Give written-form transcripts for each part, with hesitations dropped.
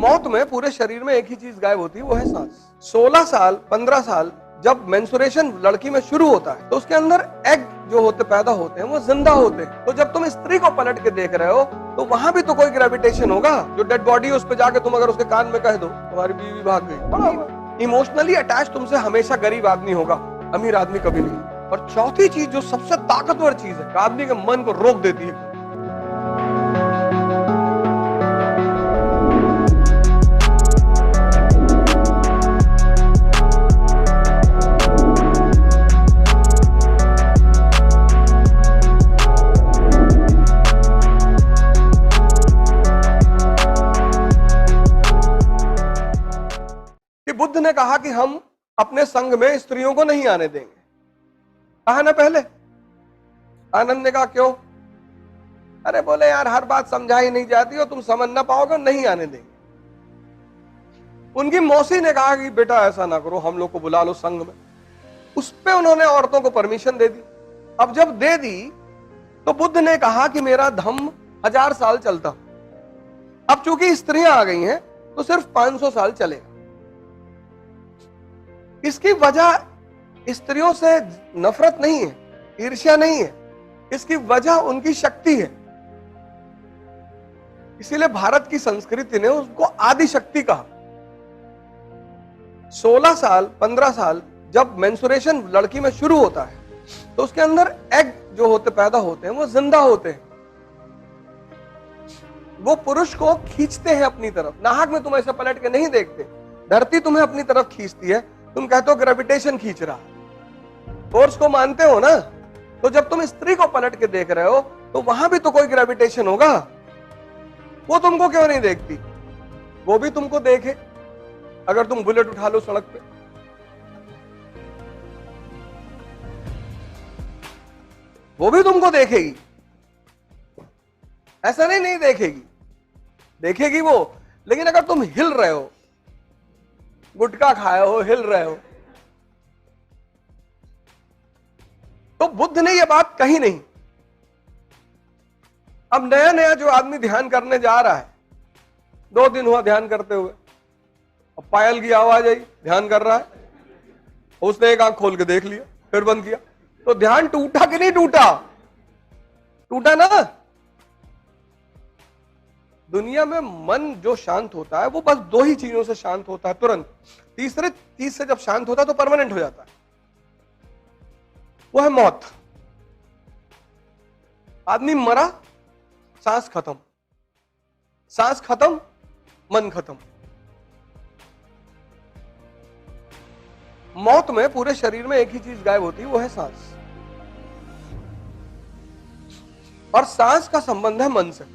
मौत में पूरे शरीर में एक ही चीज गायब होती है, वो है सांस। 16 साल 15 साल जब मेंस्ट्रुएशन लड़की में शुरू होता है तो उसके अंदर एग जो होते पैदा होते हैं वो जिंदा होते हैं। तो जब तुम स्त्री को पलट के देख रहे हो तो वहां भी तो कोई ग्रेविटेशन होगा। जो डेड बॉडी है उस पे जाके तुम अगर उसके कान में कह दो तुम्हारी बीवी भाग गई। इमोशनली अटैच तुमसे हमेशा गरीब आदमी होगा, अमीर आदमी कभी नहीं। और चौथी चीज जो सबसे ताकतवर चीज है, आदमी के मन को रोक देती है। बुद्ध ने कहा कि हम अपने संग में स्त्रियों को नहीं आने देंगे। कहा ना पहले। आनंद ने कहा क्यों? अरे बोले यार हर बात समझाई नहीं जाती और तुम समझ ना पाओगे, नहीं आने देंगे। उनकी मौसी ने कहा कि बेटा ऐसा ना करो, हम लोग को बुला लो संग में। उस पे उन्होंने औरतों को परमिशन दे दी। अब जब दे दी तो बुद्ध ने कहा कि मेरा धम्म 1000 साल चलता, अब चूंकि स्त्रियां आ गई हैं तो सिर्फ 500 साल चलेगा। इसकी वजह स्त्रियों से नफरत नहीं है, ईर्ष्या नहीं है, इसकी वजह उनकी शक्ति है। इसीलिए भारत की संस्कृति ने उसको आदि शक्ति कहा। 16 साल 15 साल जब मेंस्ट्रुएशन लड़की में शुरू होता है तो उसके अंदर एग जो होते पैदा होते हैं वो जिंदा होते हैं। वो पुरुष को खींचते हैं अपनी तरफ। नाहक में तुम ऐसे पलट के नहीं देखते, धरती तुम्हें अपनी तरफ खींचती है। तुम कहते हो ग्रेविटेशन खींच रहा, फोर्स को मानते हो ना। तो जब तुम स्त्री को पलट के देख रहे हो तो वहां भी तो कोई ग्रेविटेशन होगा। वो तुमको क्यों नहीं देखती? वो भी तुमको देखे। अगर तुम बुलेट उठा लो सड़क पे, वो भी तुमको देखेगी। ऐसा नहीं देखेगी, देखेगी वो। लेकिन अगर तुम हिल रहे हो, गुटखा खाए हो, हिल रहे हो, तो बुद्ध ने यह बात कही नहीं। अब नया नया जो आदमी ध्यान करने जा रहा है, 2 दिन हुआ ध्यान करते हुए, अब पायल की आवाज आई, ध्यान कर रहा है, उसने एक आंख खोल के देख लिया, फिर बंद किया, तो ध्यान टूटा कि नहीं टूटा? टूटा ना। दुनिया में मन जो शांत होता है वो बस 2 ही चीजों से शांत होता है तुरंत। तीसरे चीज से जब शांत होता है तो परमानेंट हो जाता है, वो है मौत। आदमी मरा, सांस खत्म, सांस खत्म, मन खत्म। मौत में पूरे शरीर में एक ही चीज गायब होती है, वो है सांस। और सांस का संबंध है मन से।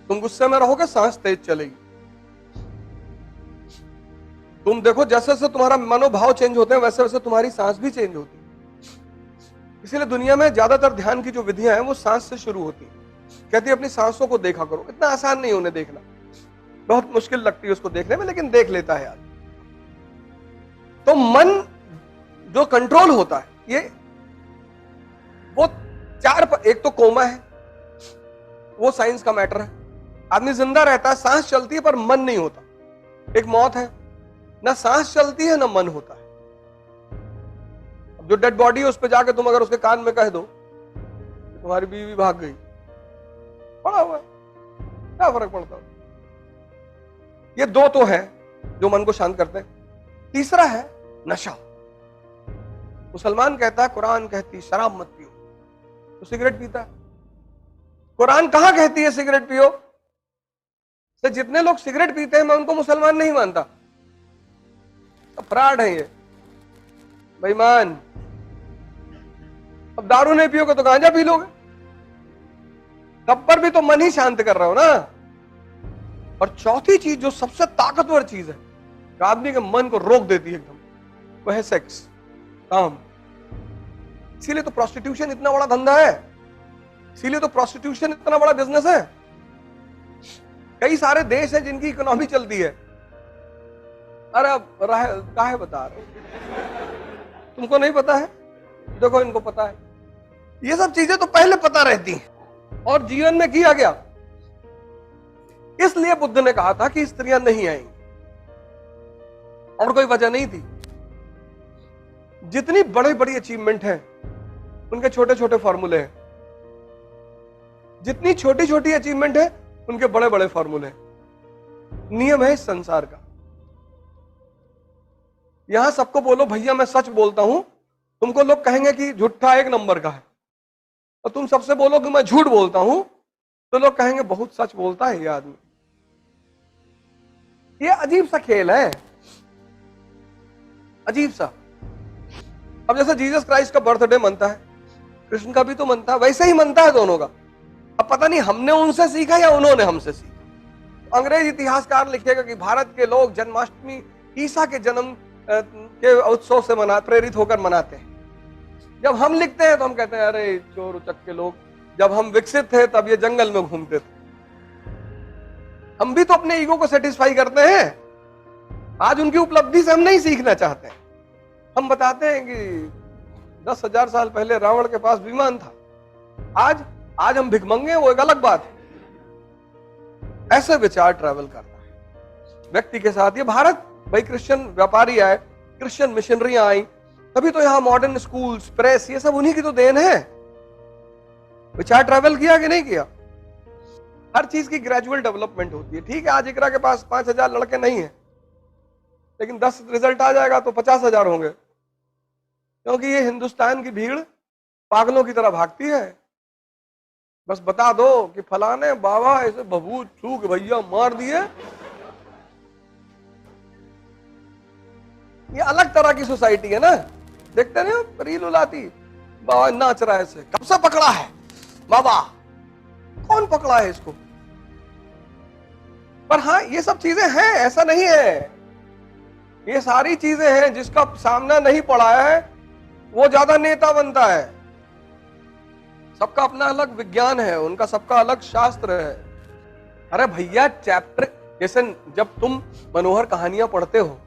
तुम गुस्से में रहोगे, सांस तेज चलेगी। तुम देखो जैसे जैसे तुम्हारा मनोभाव चेंज होते हैं वैसे वैसे तुम्हारी सांस भी चेंज होती है। इसीलिए दुनिया में ज्यादातर ध्यान की जो विधियां हैं वो सांस से शुरू होती है। कहती है अपनी सांसों को देखा करो। इतना आसान नहीं उन्हें देखना, बहुत मुश्किल लगती है उसको देखने में, लेकिन देख लेता है यार। तो मन जो कंट्रोल होता है, ये वो 4 एक तो कोमा है, वो साइंस का मैटर है। आदमी जिंदा रहता है, सांस चलती है पर मन नहीं होता। एक मौत है, ना सांस चलती है ना मन होता है। अब जो डेड बॉडी है उस पे जाके तुम अगर उसके कान में कह दो तुम्हारी बीवी भाग गई, पड़ा हुआ है, क्या फर्क पड़ता है? ये 2 तो है जो मन को शांत करते हैं। तीसरा है नशा। मुसलमान कहता है, कुरान कहती शराब मत पियो, तो सिगरेट पीता है। कुरान कहां कहती है सिगरेट पियो? तो जितने लोग सिगरेट पीते हैं मैं उनको मुसलमान नहीं मानता, फ्रॉड है ये, बेईमान। अब दारू नहीं पियोगे तो गांजा पी लोगे, तब पर भी तो मन ही शांत कर रहे हो ना। और चौथी चीज जो सबसे ताकतवर चीज है, जो आदमी के मन को रोक देती है एकदम, वह है सेक्स, काम। इसीलिए तो प्रोस्टिट्यूशन इतना बड़ा धंधा है, इसीलिए तो प्रोस्टिट्यूशन इतना बड़ा बिजनेस है। कई सारे देश हैं जिनकी इकोनॉमी चलती है। अरे काहे बता रहे, तुमको नहीं पता है? देखो इनको पता है। ये सब चीजें तो पहले पता रहती हैं और जीवन में किया गया। इसलिए बुद्ध ने कहा था कि स्त्रियां नहीं आएंगी, और कोई वजह नहीं थी। जितनी बड़ी बड़ी अचीवमेंट है उनके छोटे छोटे फॉर्मूले हैं, जितनी छोटी छोटी अचीवमेंट है उनके बड़े बड़े फॉर्मूले हैं। नियम है इस संसार का। यहां सबको बोलो भैया मैं सच बोलता हूं, तुमको लोग कहेंगे कि झूठा एक नंबर का है, और तुम सबसे बोलो कि मैं झूठ बोलता हूं तो लोग कहेंगे बहुत सच बोलता है ये आदमी। ये अजीब सा खेल है, अजीब सा। अब जैसे जीसस क्राइस्ट का बर्थडे मनता है, कृष्ण का भी तो मनता है, वैसे ही मनता है दोनों का। अब पता नहीं हमने उनसे सीखा या उन्होंने हमसे सीखा। अंग्रेज इतिहासकार लिखेगा कि भारत के लोग जन्माष्टमी ईसा के जन्म के उत्सव से प्रेरित होकर मनाते हैं। जब हम लिखते हैं तो हम कहते हैं अरे चोर उचक के लोग, जब हम विकसित थे तब ये जंगल में घूमते थे। हम भी तो अपने ईगो को सेटिस्फाई करते हैं। आज उनकी उपलब्धि से हम नहीं सीखना चाहते हैं। हम बताते हैं कि 10,000 साल पहले रावण के पास विमान था, आज हम भिखमंगे, वो एक अलग बात है। ऐसे विचार ट्रैवल करता है व्यक्ति के साथ। ये भारत भाई क्रिश्चियन व्यापारी आए, क्रिश्चियन मिशनरियां आई, तभी तो यहां मॉडर्न स्कूल्स, प्रेस, ये सब उन्हीं की तो देन है। विचार ट्रैवल किया कि नहीं किया? हर चीज की ग्रेजुअल डेवलपमेंट होती है। ठीक है, आज इकरा के पास 5,000 लड़के नहीं है, लेकिन 10 रिजल्ट आ जाएगा तो 50,000 होंगे, क्योंकि ये हिंदुस्तान की भीड़ पागलों की तरह भागती है। बस बता दो कि फलाने बाबा ऐसे भभूत चूक भैया मार दिए। ये अलग तरह की सोसाइटी है ना। देखते नहीं हो रील उलाती, बाबा नाच रहा है, ऐसे कब से पकड़ा है बाबा, कौन पकड़ा है इसको? पर हाँ ये सब चीजें हैं, ऐसा नहीं है। ये सारी चीजें हैं, जिसका सामना नहीं पड़ा है वो ज्यादा नेता बनता है। सबका अपना अलग विज्ञान है, उनका सबका अलग शास्त्र है। अरे भैया चैप्टर, जैसे जब तुम मनोहर कहानियां पढ़ते हो,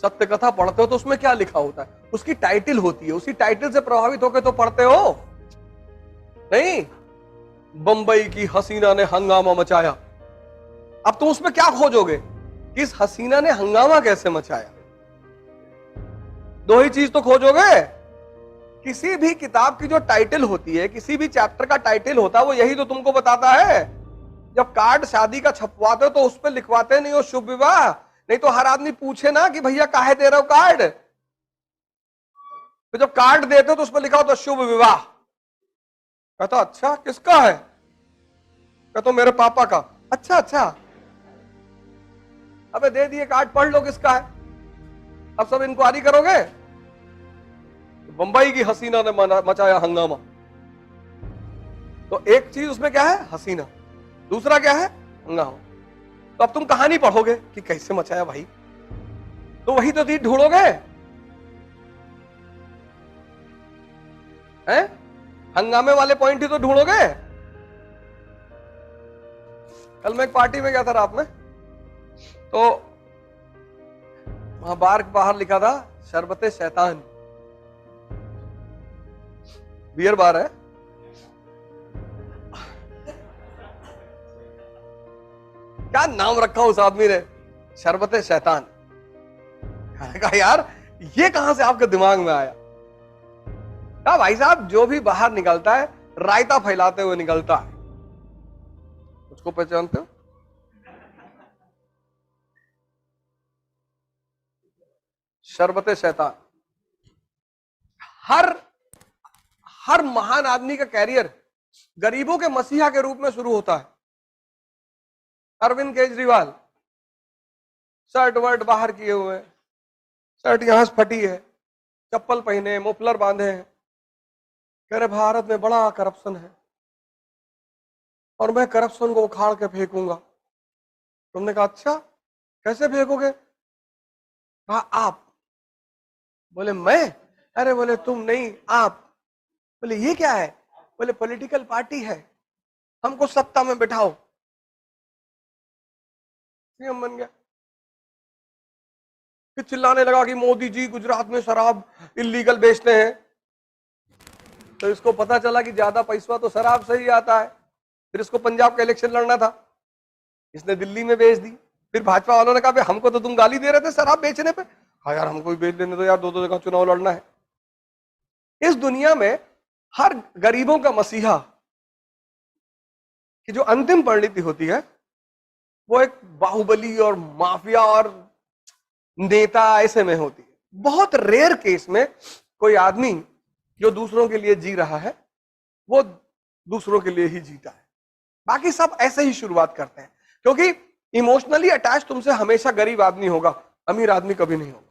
सत्य कथा पढ़ते हो, तो उसमें क्या लिखा होता है? उसकी टाइटल होती है, उसी टाइटल से प्रभावित होकर तो पढ़ते हो नहीं। बंबई की हसीना ने हंगामा मचाया, अब तुम उसमें क्या खोजोगे कि इस हसीना ने हंगामा कैसे मचाया? दो ही चीज तो खोजोगे। किसी भी किताब की जो टाइटल होती है, किसी भी चैप्टर का टाइटल होता है, वो यही तो तुमको बताता है। जब कार्ड शादी का छपवाते हो तो उस पर लिखवाते नहीं हो शुभ विवाह, नहीं तो हर आदमी पूछे ना कि भैया काहे दे रहे हो कार्ड, तो जब कार्ड देते हो तो उस पर लिखा हो तो शुभ विवाह। कहता अच्छा किसका है? कहता मेरे पापा का। अच्छा अच्छा, अबे दे दिए कार्ड, पढ़ लो किसका है। अब सब इंक्वायरी करोगे। बंबई की हसीना ने मचाया हंगामा, तो एक चीज उसमें क्या है? हसीना। दूसरा क्या है? हंगामा। तो अब तुम कहानी पढ़ोगे कि कैसे मचाया भाई, तो वही तो चीज ढूंढोगे हैं? हंगामे वाले पॉइंट ही तो ढूंढोगे। कल मैं एक पार्टी में गया था रात में, तो वहां बाहर लिखा था शरबते शैतान, बियर बार है। क्या नाम रखा उस आदमी ने, शरबते शैतान। कहा यार ये कहां से आपके दिमाग में आया? कहा भाई साहब जो भी बाहर निकलता है रायता फैलाते हुए निकलता है, उसको पहचानते हो? शरबते शैतान। हर महान आदमी का कैरियर गरीबों के मसीहा के रूप में शुरू होता है। अरविंद केजरीवाल शर्ट वर्ट बाहर किए हुए, शर्ट यहां से फटी है, चप्पल पहने, मुफलर बांधे हैं, कह रहे भारत में बड़ा करप्शन है और मैं करप्शन को उखाड़ के फेंकूंगा। तुमने कहा अच्छा कैसे फेंकोगे? कहा आप। बोले मैं? अरे बोले तुम नहीं, आप। बोले ये क्या है? बोले पॉलिटिकल पार्टी है, हमको सत्ता में बिठाओ। सीएम बन गया। फिर चिल्लाने लगा कि मोदी जी गुजरात में शराब इलीगल बेचते हैं। तो इसको पता चला कि ज्यादा पैसा तो शराब से ही आता है। फिर इसको पंजाब का इलेक्शन लड़ना था, इसने दिल्ली में बेच दी। फिर भाजपा वालों ने कहा भाई हमको तो तुम गाली दे रहे थे शराब बेचने पे, हाँ यार हमको भी बेच देने दो यार, दो दो जगह चुनाव लड़ना है। इस दुनिया में हर गरीबों का मसीहा की जो अंतिम परिणति होती है वो एक बाहुबली और माफिया और नेता ऐसे में होती है। बहुत रेयर केस में कोई आदमी जो दूसरों के लिए जी रहा है वो दूसरों के लिए ही जीता है। बाकी सब ऐसे ही शुरुआत करते हैं, क्योंकि इमोशनली अटैच तुमसे हमेशा गरीब आदमी होगा, अमीर आदमी कभी नहीं होगा।